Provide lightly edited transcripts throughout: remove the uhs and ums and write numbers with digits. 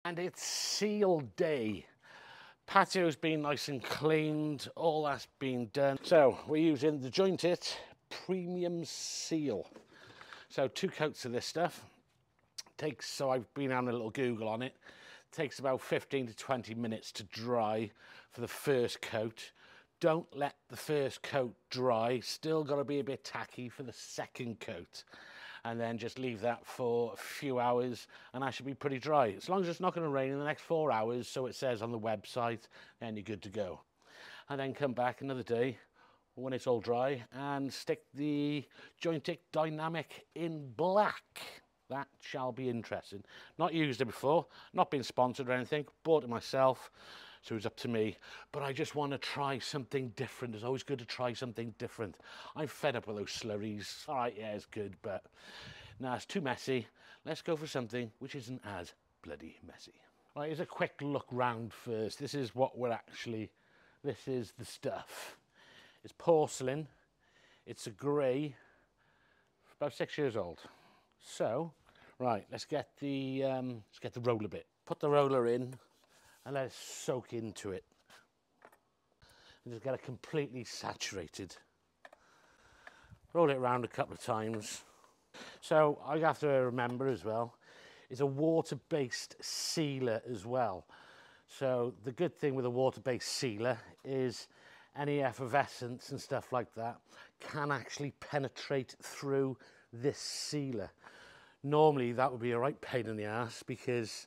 And it's seal day. Patio's been nice and cleaned, all that's been done. So we're using the Joint It Premium Seal. So 2 coats of this stuff. So I've been having a little Google on it. Takes about 15 to 20 minutes to dry for the first coat. Don't let the first coat dry. Still got to be a bit tacky for the second coat. And then just leave that for a few hours and that should be pretty dry. As long as it's not going to rain in the next 4 hours, so it says on the website, then you're good to go. And then come back another day when it's all dry and stick the Joint It Dynamic in black. That shall be interesting. Not used it before, not been sponsored or anything, bought it myself. So it's up to me, but I just want to try something different. It's always good to try something different. I'm fed up with those slurries. All right, yeah, it's good, but nah, it's too messy. Let's go for something which isn't as bloody messy. Right, here's a quick look round first. This is what this is the stuff. It's porcelain. It's a grey, about 6 years old. So, right, let's get the roller bit. Put the roller in and let it soak into it. And just get it completely saturated. Roll it around a couple of times. So I have to remember as well, it's a water-based sealer as well. So the good thing with a water-based sealer is any effervescence and stuff like that can actually penetrate through this sealer. Normally that would be a right pain in the ass because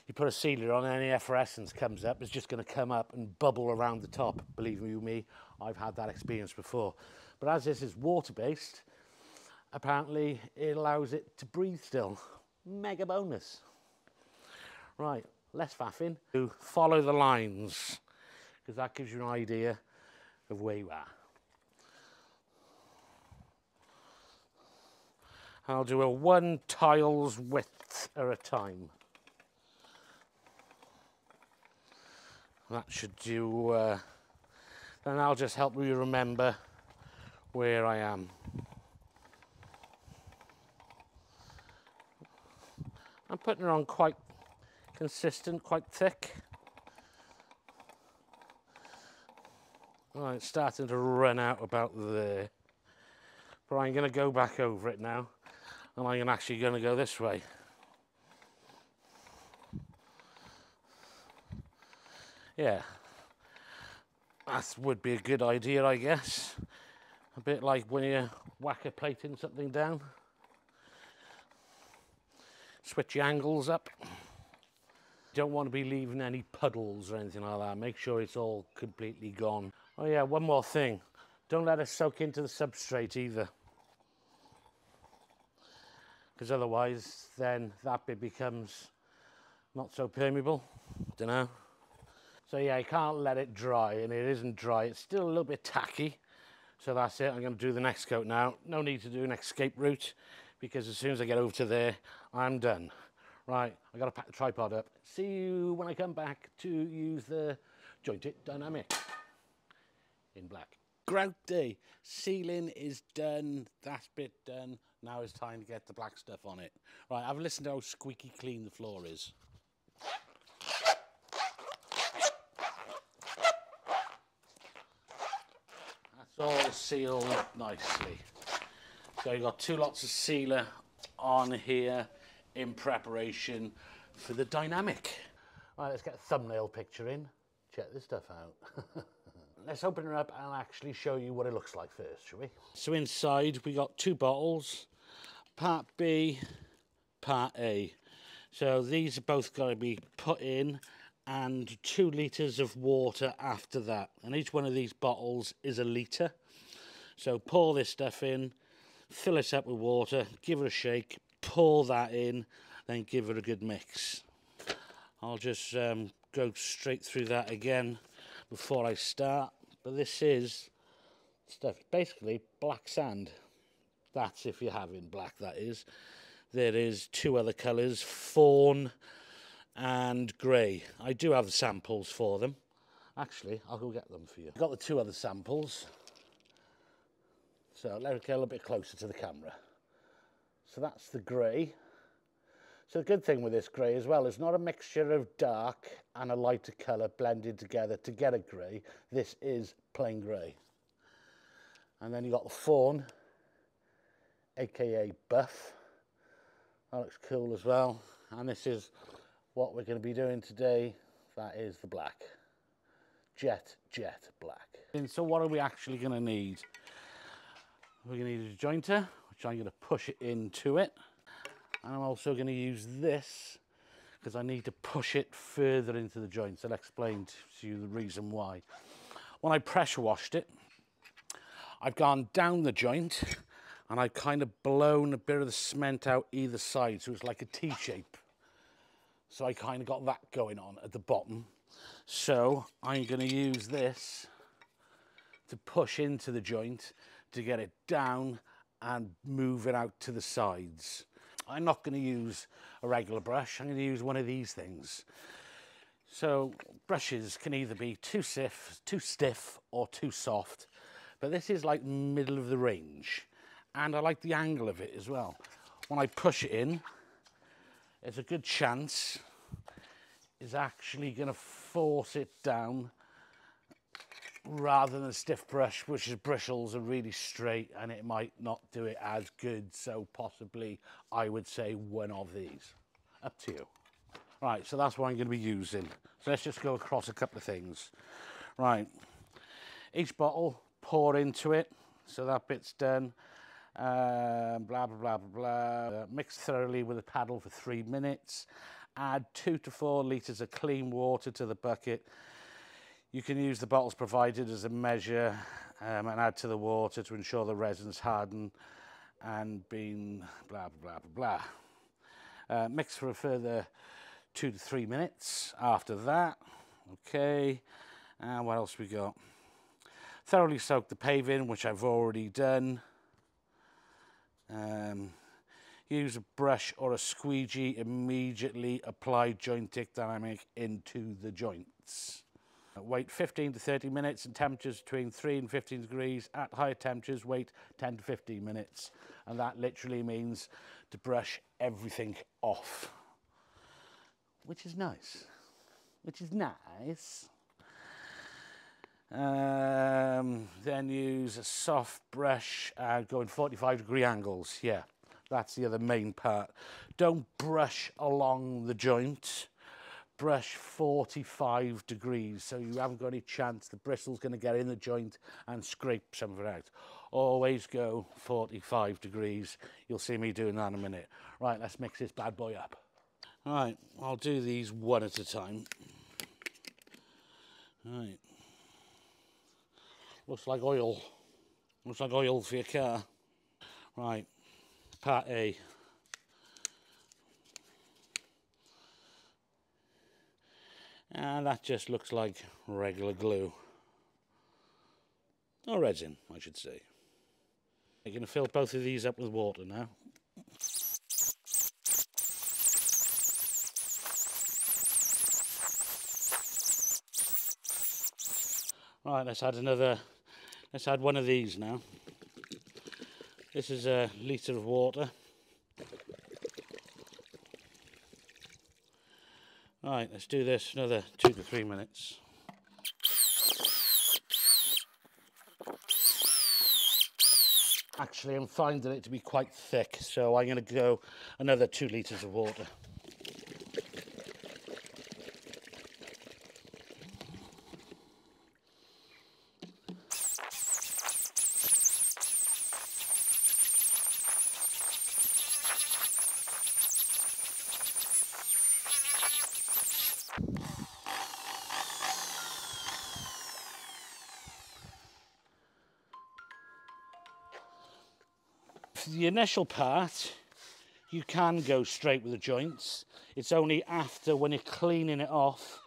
you put a sealer on and any effervescence comes up, it's just going to come up and bubble around the top. Believe you me, I've had that experience before. But as this is water-based, apparently it allows it to breathe still. Mega bonus. Right, less faffing. To follow the lines, because that gives you an idea of where you are. I'll do a 1 tile's width at a time. That should do, then I'll just help you remember where I am. I'm putting it on quite consistent, quite thick. Right, it's starting to run out about there. But I'm going to go back over it now, and I'm actually going to go this way. Yeah, that would be a good idea, I guess. A bit like when you whack a plating something down. Switch your angles up. Don't want to be leaving any puddles or anything like that. Make sure it's all completely gone. Oh yeah, one more thing. Don't let it soak into the substrate either. Because otherwise, then that bit becomes not so permeable. Don't know. So yeah, you can't let it dry, and it isn't dry. It's still a little bit tacky. So that's it. I'm going to do the next coat now. No need to do an escape route, because as soon as I get over to there, I'm done. Right, I got to pack the tripod up. See you when I come back to use the Joint It Dynamic in black. Grout day. Sealing is done. That bit done. Now it's time to get the black stuff on it. Right, have a listen to how squeaky clean the floor is. That's all sealed nicely. So you've got 2 lots of sealer on here in preparation for the dynamic. Right, let's get a thumbnail picture in. Check this stuff out. Let's open it up and actually show you what it looks like first, shall we? So inside we got 2 bottles, part B, part A. So these are both got to be put in, and 2 litres of water after that. And each one of these bottles is a litre. So pour this stuff in, fill it up with water, give it a shake, pour that in, then give it a good mix. I'll just go straight through that again before I start. But this is stuff, basically black sand. That's if you're having black, that is. There is 2 other colours, fawn and grey. I do have the samples for them. Actually, I'll go get them for you. I've got the 2 other samples. So let it get a little bit closer to the camera. So that's the grey. So the good thing with this grey as well, it's not a mixture of dark and a lighter colour blended together to get a grey. This is plain grey. And then you got the fawn, aka buff. That looks cool as well. And this is what we're going to be doing today. That is the black. Jet black. And so what are we actually going to need? We're going to need a jointer, which I'm going to push it into it. And I'm also going to use this because I need to push it further into the joint. I'll explain to you the reason why. When I pressure washed it, I've gone down the joint and I've kind of blown a bit of the cement out either side, so it's like a T shape. So I kind of got that going on at the bottom. So I'm going to use this to push into the joint to get it down and move it out to the sides. I'm not going to use a regular brush, I'm going to use one of these things. So brushes can either be too stiff or too soft, but this is like middle of the range. And I like the angle of it as well. When I push it in, there's a good chance it's actually going to force it down rather than a stiff brush, which is bristles are really straight and it might not do it as good. So possibly I would say one of these. Up to you. Right, so that's what I'm going to be using. So let's just go across a couple of things. Right, each bottle, pour into it. So that bit's done. Blah, blah, blah, blah, blah. Mix thoroughly with a paddle for 3 minutes. Add 2 to 4 litres of clean water to the bucket. You can use the bottles provided as a measure and add to the water to ensure the resin's hardened and been blah, blah, blah, blah. Mix for a further 2 to 3 minutes after that. Okay, and what else we got? Thoroughly soak the paving, which I've already done. Use a brush or a squeegee, immediately apply joint dynamic into the joints. Wait 15 to 30 minutes and temperatures between 3 and 15 degrees. At higher temperatures, wait 10 to 15 minutes. And that literally means to brush everything off, which is nice, Then use a soft brush, going 45-degree angles. Yeah, that's the other main part. Don't brush along the joint. Brush 45 degrees, so you haven't got any chance the bristle's going to get in the joint and scrape some of it out. Always go 45 degrees. You'll see me doing that in a minute. Right, let's mix this bad boy up. All right, I'll do these one at a time. All right. Looks like oil. Looks like oil for your car. Right, part A. And that just looks like regular glue. Or resin, I should say. You're going to fill both of these up with water now. Right, let's add one of these now. This is a litre of water. Right, let's do this another 2 to 3 minutes. Actually, I'm finding it to be quite thick, so I'm going to go another 2 litres of water. For the initial part, you can go straight with the joints. It's only after, when you're cleaning it off,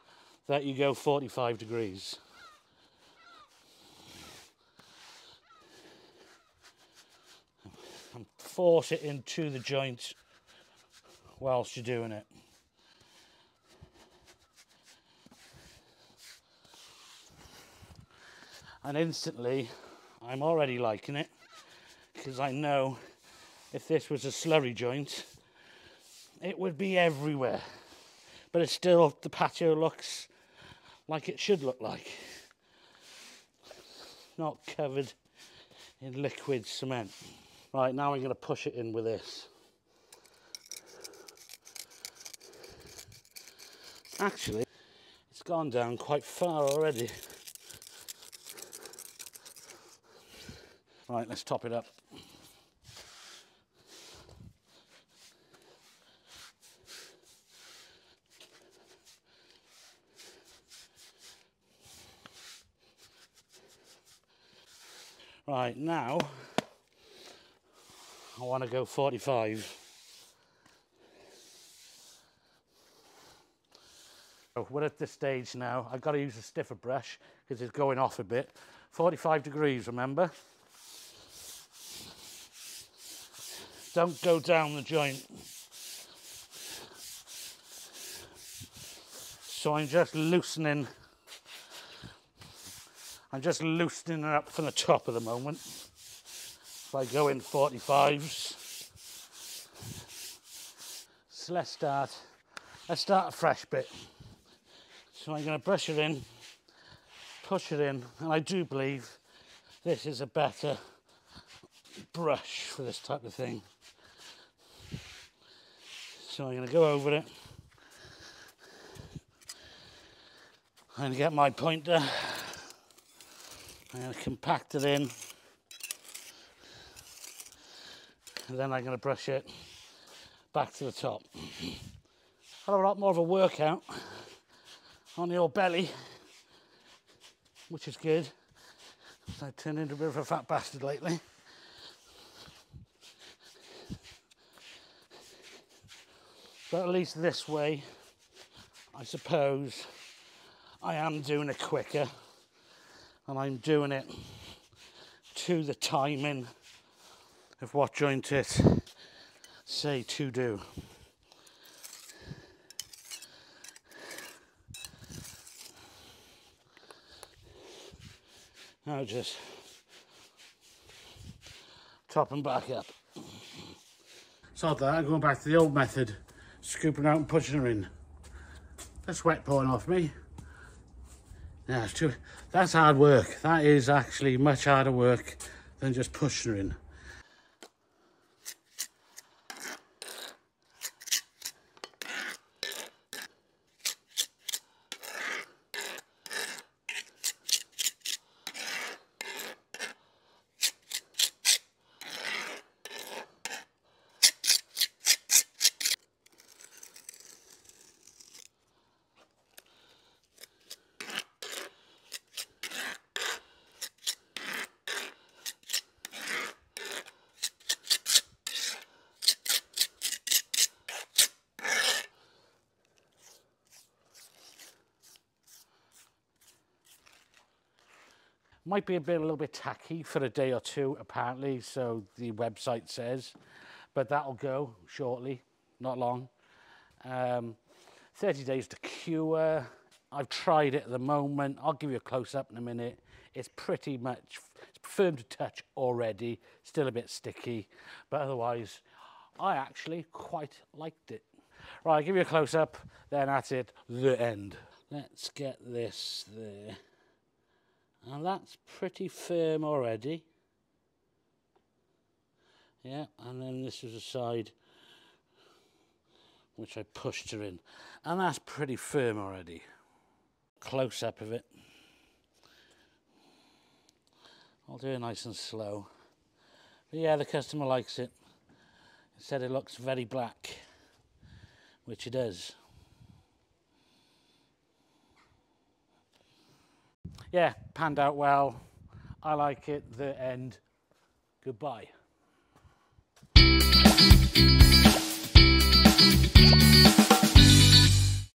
that you go 45 degrees. And force it into the joint whilst you're doing it. And instantly, I'm already liking it, because I know if this was a slurry joint, it would be everywhere. But it's still, the patio looks like it should look like. Not covered in liquid cement. Right, now I'm going to push it in with this. Actually, it's gone down quite far already. Right, let's top it up. Right, now I want to go 45. So we're at this stage now. I've got to use a stiffer brush because it's going off a bit. 45 degrees, remember? Don't go down the joint. So I'm just loosening her up from the top at the moment. If I go in 45s. So let's start a fresh bit. So I'm going to brush it in, push it in, and I do believe this is a better brush for this type of thing. So I'm going to go over it. I'm going to get my pointer. I'm going to compact it in. And then I'm going to brush it back to the top. Had a lot more of a workout on the old belly, which is good. I've turned into a bit of a fat bastard lately. But at least this way, I suppose, I am doing it quicker, and I'm doing it to the timing of what joint it say to do. Now just top and back up. So that I'm going back to the old method, scooping out and pushing her in. That's sweat pouring off me. Yeah, that's hard work. That is actually much harder work than just pushing her in. Might be a little bit tacky for a day or two, apparently, so the website says, but that'll go shortly, not long. 30 days to cure. I've tried it at the moment. I'll give you a close-up in a minute. It's pretty much, it's firm to touch already, still a bit sticky, but otherwise, I actually quite liked it. Right, I'll give you a close-up, then that's it, the end. Let's get this there. And that's pretty firm already. Yeah, and then this is the side which I pushed her in. And that's pretty firm already. Close up of it. I'll do it nice and slow. But yeah, the customer likes it. He said it looks very black, which it does. Yeah, panned out well. I like it. The end. Goodbye.